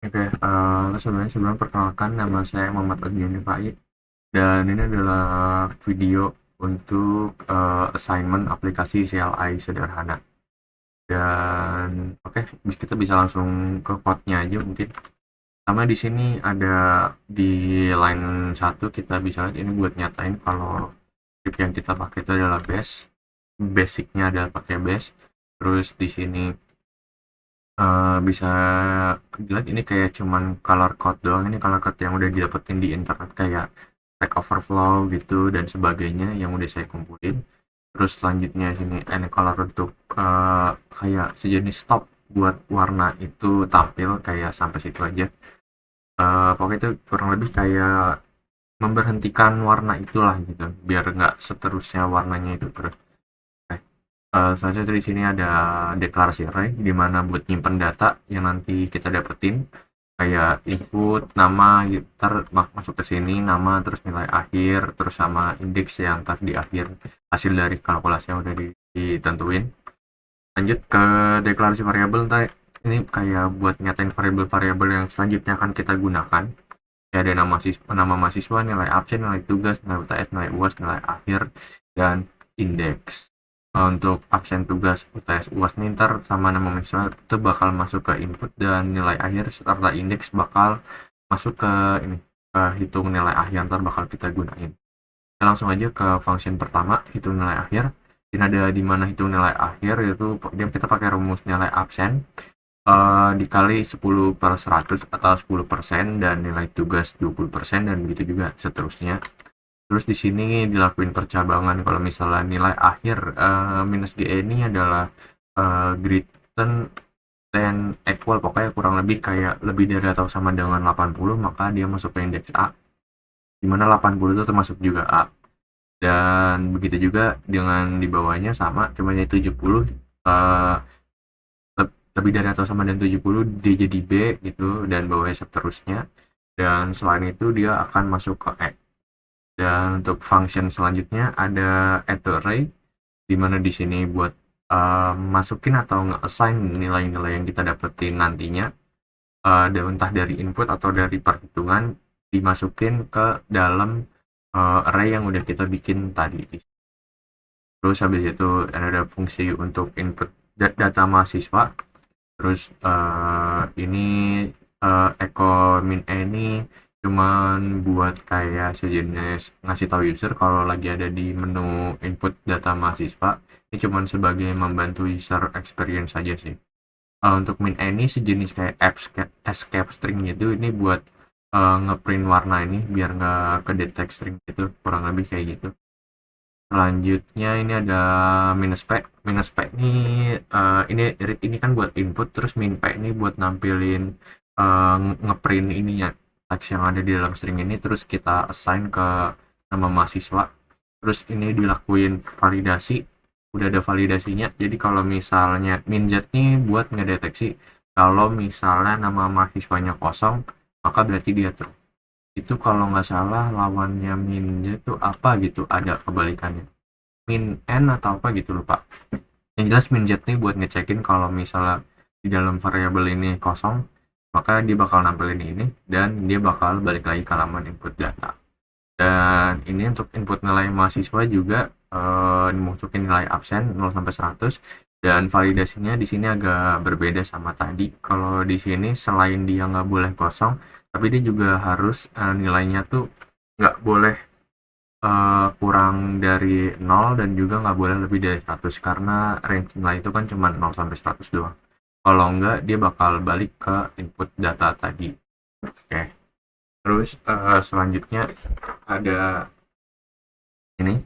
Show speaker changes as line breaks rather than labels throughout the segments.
Oke, sebelum perkenalkan, nama saya Muhammad Adrian Rifai, dan ini adalah video untuk assignment aplikasi CLI sederhana. Dan oke, kita bisa langsung ke code-nya aja mungkin. Sama di sini ada di line satu kita bisa lihat ini buat nyatain kalau script yang kita pakai itu adalah bash. Basicnya adalah pakai bash. Terus di sini bisa dilihat ini kayak cuman color code doang, ini color code yang udah didapetin di internet kayak Stack Overflow gitu dan sebagainya yang udah saya kumpulin. Terus selanjutnya sini ini color untuk kayak sejenis stop buat warna itu tampil kayak sampai situ aja. Pokoknya itu kurang lebih kayak memberhentikan warna itulah gitu biar nggak seterusnya warnanya itu terus. Selanjutnya di sini ada deklarasi array di mana buat nyimpen data yang nanti kita dapetin kayak input nama ntar masuk ke sini nama terus nilai akhir terus sama indeks yang ntar di akhir hasil dari kalkulasi yang udah ditentuin. Lanjut ke deklarasi variabel, ntar ini kayak buat nyatain variabel-variabel yang selanjutnya akan kita gunakan. Ya, ada nama mahasiswa, nilai absen, nilai tugas, nilai UTS, nilai UAS, nilai akhir, dan indeks. Untuk absen, tugas, UTS, UAS nih ntar sama nama mahasiswa itu bakal masuk ke input dan nilai akhir serta indeks bakal masuk ke ini ke hitung nilai akhir ntar bakal kita gunain. Kita langsung aja ke function pertama, hitung nilai akhir. Ini ada di mana hitung nilai akhir yaitu kita pakai rumus nilai absen dikali 10/100 atau 10% dan nilai tugas 20% dan begitu juga seterusnya. Terus di sini dilakuin percabangan kalau misalnya nilai akhir minus GE ini adalah greater than equal, pokoknya kurang lebih kayak lebih dari atau sama dengan 80, maka dia masuk ke indeks A. Dimana 80 itu termasuk juga A. Dan begitu juga dengan di bawahnya sama, cuma 70 eh, lebih dari atau sama dengan 70 dia jadi B gitu dan bawahnya seterusnya, dan selain itu dia akan masuk ke E. Dan untuk function selanjutnya ada add to array di mana di sini buat masukin atau nge-assign nilai-nilai yang kita dapetin nantinya, entah dari input atau dari perhitungan dimasukin ke dalam array yang udah kita bikin tadi. Terus habis itu ada fungsi untuk input data mahasiswa. Terus ini echo min ini cuman buat kayak sejenis ngasih tahu user kalau lagi ada di menu input data mahasiswa. Ini cuman sebagai membantu user experience saja sih. Untuk min ini sejenis kayak escape string gitu, ini buat ngeprint warna ini biar nggak kedetek string gitu, kurang lebih kayak gitu. Selanjutnya ini ada minus P. Minus P ini ini read ini kan buat input, terus min P ini buat nampilin ngeprint ininya teks yang ada di dalam string ini, terus kita assign ke nama mahasiswa. Terus ini dilakuin validasi, udah ada validasinya. Jadi kalau misalnya minjet nih buat ngedeteksi kalau misalnya nama mahasiswanya kosong, maka berarti dia true. Itu kalau nggak salah lawannya minjet tuh apa gitu, ada kebalikannya min n atau apa gitu lupa. Yang jelas minjet nih buat ngecekin kalau misalnya di dalam variabel ini kosong, maka dia bakal nampilin ini dan dia bakal balik lagi ke halaman input data. Dan ini untuk input nilai mahasiswa juga dimasukin nilai absen 0 sampai 100, dan validasinya di sini agak berbeda sama tadi. Kalau di sini selain dia nggak boleh kosong, tapi dia juga harus nilainya tuh nggak boleh kurang dari 0 dan juga nggak boleh lebih dari 100 karena range nilai itu kan cuma 0 sampai 100 doang. Kalau enggak dia bakal balik ke input data tadi. Oke. Terus selanjutnya ada ini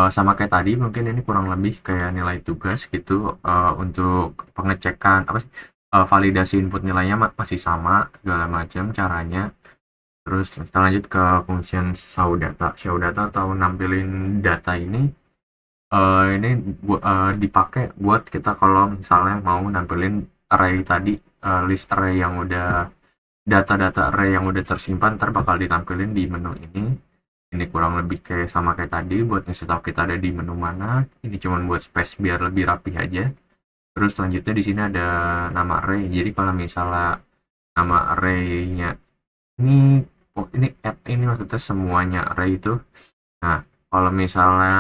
sama kayak tadi, mungkin ini kurang lebih kayak nilai tugas gitu, untuk pengecekan apa sih, validasi input nilainya masih sama segala macam caranya. Terus kita lanjut ke function show data. Show data atau nampilin data ini dipakai buat kita kalau misalnya mau nampilin array tadi, list array yang udah data-data array yang udah tersimpan ntar bakal ditampilin di menu ini. Ini kurang lebih kayak sama kayak tadi buat ngasih tahu kita ada di menu mana. Ini cuma buat space biar lebih rapi aja. Terus selanjutnya di sini ada nama array. Jadi kalau misalnya nama array-nya ini, ini add ini maksudnya semuanya array itu. Nah, kalau misalnya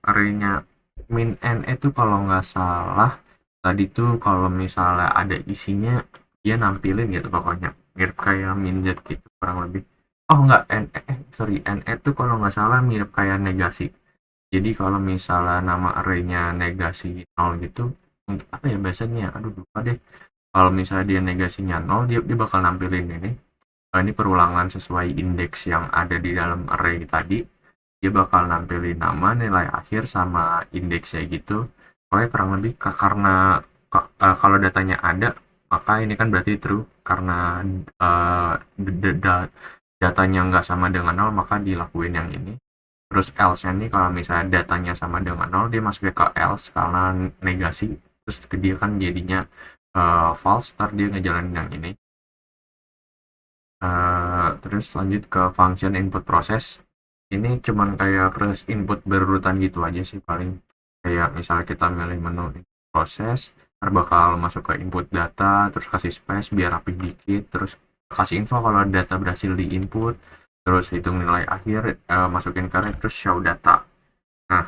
array-nya min n itu kalau nggak salah tadi tuh kalau misalnya ada isinya dia nampilin gitu pokoknya mirip kayak min z gitu kurang lebih. Oh enggak, sorry, n itu kalau nggak salah mirip kayak negasi. Jadi kalau misalnya nama array-nya negasi 0 gitu, untuk apa ya biasanya? Aduh lupa deh. Kalau misalnya dia negasinya 0, dia bakal nampilin ini perulangan sesuai indeks yang ada di dalam array tadi. Dia bakal nampilin nama, nilai akhir, sama indeksnya gitu. Pokoknya kurang lebih karena kalau datanya ada, maka ini kan berarti true. Karena uh, datanya nggak sama dengan 0, maka dilakuin yang ini. Terus else-nya nih kalau misalnya datanya sama dengan 0, dia masuknya ke else karena negasi. Terus dia kan jadinya false, ntar dia ngejalanin yang ini. Terus lanjut ke function input process. Ini cuman kayak proses input berurutan gitu aja sih paling. Kayak misalnya kita milih menu proses, ntar bakal masuk ke input data, terus kasih space biar rapi dikit, terus kasih info kalau data berhasil di input, terus hitung nilai akhir, masukin ke array, terus show data. Nah,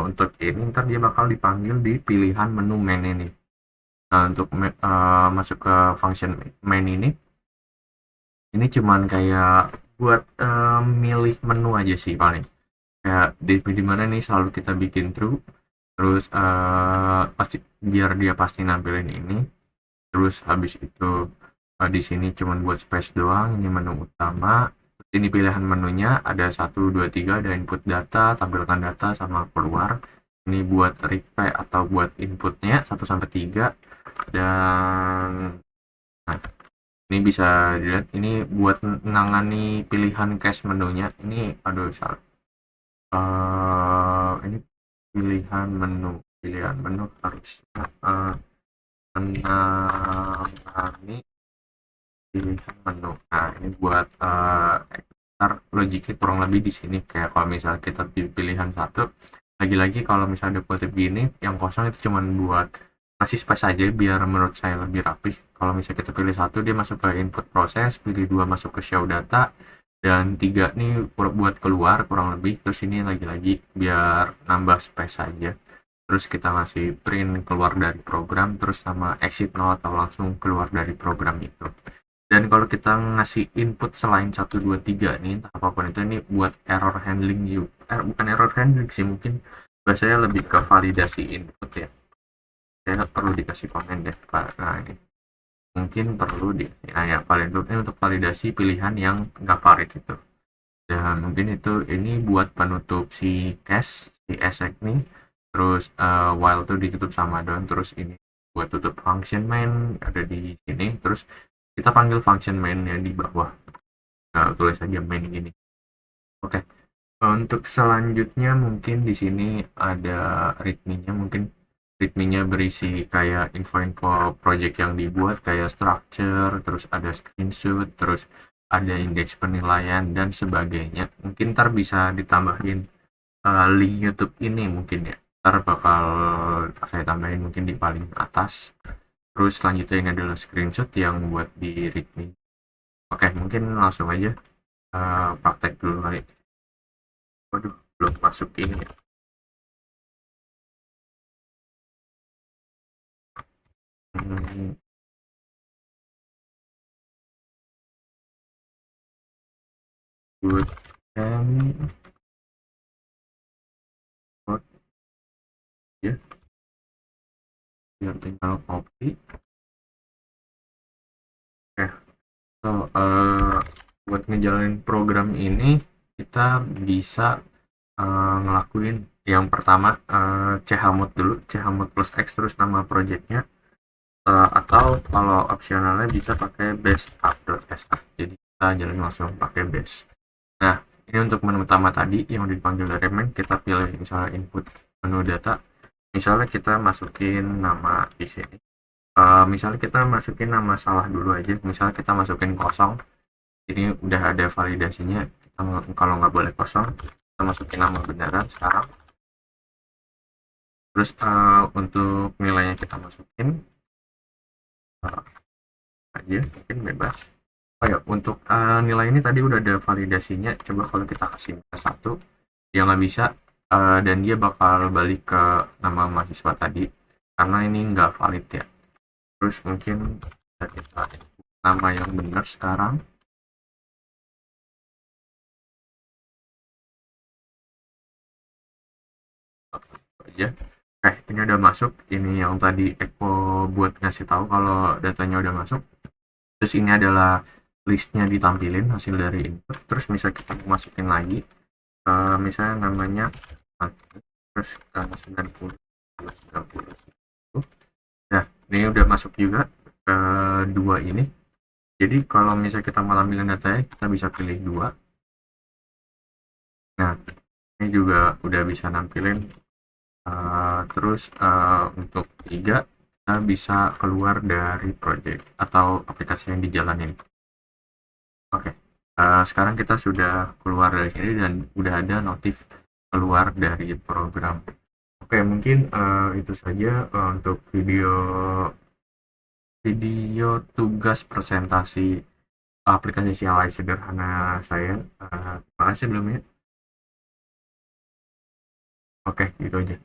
untuk ini ntar dia bakal dipanggil di pilihan menu main ini. Nah, untuk masuk ke function main ini cuman kayak buat milih menu aja sih paling. Kayak di mana nih selalu kita bikin true, terus pasti biar dia pasti nampilin ini. Terus habis itu di sini cuman buat space doang, ini menu utama. Ini pilihan menunya ada 1, 2, 3, ada input data, tampilkan data, sama keluar. Ini buat reply atau buat inputnya 1 sampai 3. Dan nah, ini bisa dilihat ini buat menangani pilihan cache menunya. Ini aduh salah. Ini pilihan menu harusnya menangani pilihan menu. Nah, ini buat ntar logiknya kurang lebih di sini kayak kalau misalnya kita pilihan satu, lagi-lagi kalau misalnya ada kutip gini yang kosong itu cuman buat kasih space aja biar menurut saya lebih rapi. Kalau misalnya kita pilih satu, dia masuk ke input proses, pilih dua masuk ke show data, dan tiga nih buat keluar kurang lebih. Terus ini lagi-lagi biar nambah space aja. Terus kita ngasih print keluar dari program, terus sama exit note atau langsung keluar dari program itu. Dan kalau kita ngasih input selain 1, 2, 3 nih, entah apapun itu, ini buat error handling bukan error handling sih, mungkin biasanya lebih ke validasi input ya. Saya perlu dikasih komen deh, Pak. Nah, ini mungkin perlu di ya paling ini untuk validasi pilihan yang nggak valid itu. Dan mungkin ini buat penutup si cache, si esek nih. Terus while tuh ditutup sama down, terus ini buat tutup function main ada di sini. Terus kita panggil function main-nya di bawah. Nah, tulis aja main gini. Oke. Untuk selanjutnya mungkin di sini ada readme-nya, mungkin readme-nya berisi kayak info-info project yang dibuat kayak structure, terus ada screenshot, terus ada indeks penilaian dan sebagainya. Mungkin ntar bisa ditambahin link YouTube ini mungkin ya. Ntar bakal saya tambahin mungkin di paling atas. Terus selanjutnya ini adalah screenshot yang buat di readme. Oke, mungkin langsung aja praktek dulu kali. Waduh, belum masuk ini ya. Hmm, good. And what ya, biar tinggal copy. Oke, so buat ngejalanin program ini kita bisa ngelakuin yang pertama chmod dulu, chmod plus x terus nama projectnya, atau kalau opsionalnya bisa pakai base app.sh. Jadi kita jalan langsung pakai base. Nah, ini untuk menu utama tadi yang dipanggil dari main, kita pilih misalnya input menu data. Misalnya kita masukin nama di sini. Misalnya kita masukin nama salah dulu aja. Misalnya kita masukin kosong. Ini udah ada validasinya. Kita kalau nggak boleh kosong, kita masukin nama beneran sekarang. Terus untuk nilainya kita masukin. aja, mungkin bebas. Oh ya, untuk nilai ini tadi udah ada validasinya. Coba kalau kita kasih minus 1, dia nggak bisa, dan dia bakal balik ke nama mahasiswa tadi, karena ini nggak valid ya. Terus mungkin kita input nama yang benar sekarang. Aja. Oke, ini udah masuk. Ini yang tadi Eko buat ngasih tahu kalau datanya udah masuk. Terus ini adalah listnya ditampilin hasil dari input. Terus bisa kita masukin lagi. Misalnya namanya terus 90 90. Nah, ini udah masuk juga ke dua ini. Jadi kalau misalnya kita mau ambil datanya, kita bisa pilih dua. Nah, ini juga udah bisa nampilin. Terus untuk tiga, kita bisa keluar dari project atau aplikasi yang dijalanin. Oke, sekarang kita sudah keluar dari sini dan udah ada notif keluar dari program. Oke, mungkin itu saja untuk video video tugas presentasi aplikasi CLI sederhana saya. Terima kasih sebelumnya. Oke, gitu aja.